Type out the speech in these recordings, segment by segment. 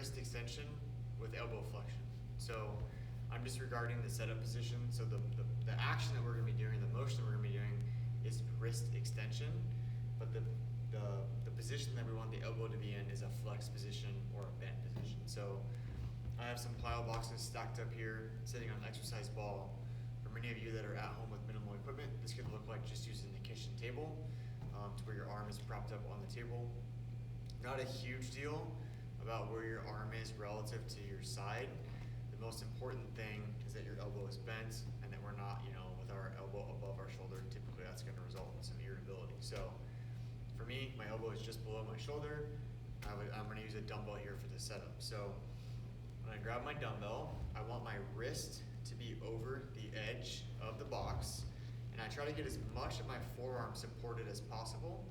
wrist extension with elbow flexion. So I'm disregarding the setup position. So the action that we're going to be doing, the motion that we're going to be doing is wrist extension, but the position that we want the elbow to be in is a flex position or a bent position. So I have some plyo boxes stacked up here, sitting on an exercise ball. For many of you that are at home with minimal equipment, this could look like just using the kitchen table to where your arm is propped up on the table. Not a huge deal about where your arm is relative to your side. The most important thing is that your elbow is bent and that we're not, with our elbow above our shoulder. Typically that's going to result in some irritability. So for me, my elbow is just below my shoulder. I'm going to use a dumbbell here for the setup. So when I grab my dumbbell, I want my wrist to be over the edge of the box, and I try to get as much of my forearm supported as possible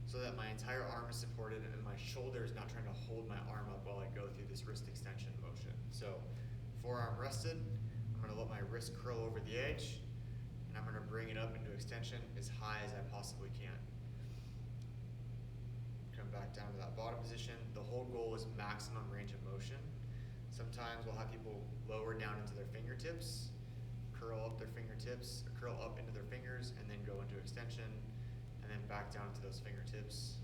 so that my entire arm is supported and my shoulder is not trying to hold my arm up while I go through this wrist extension motion. So forearm rested, I'm going to let my wrist curl over the edge, and I'm going to bring it up into extension as high as I possibly can. Come back down to that bottom position. The whole goal is maximum range of motion. Sometimes we'll have people lower down into their fingertips, curl up their fingertips, curl up into their fingers, and then go into extension, and then back down to those fingertips.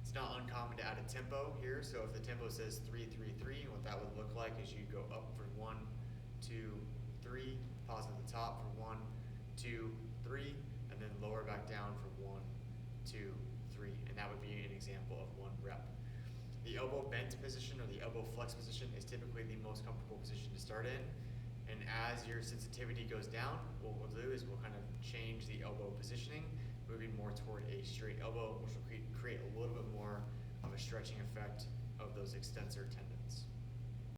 It's not uncommon to add a tempo here. So if the tempo says 3-3-3, what that would look like is you go up for 1, 2, 3, pause at the top for 1, 2, 3, and then lower back down for 1, 2, 3, and that would be an example of 1 rep. The elbow bent position or the elbow flex position is typically the most comfortable position to start in. And as your sensitivity goes down, what we'll do is we'll kind of change the elbow positioning, moving more toward a straight elbow, which will create a little bit more of a stretching effect of those extensor tendons.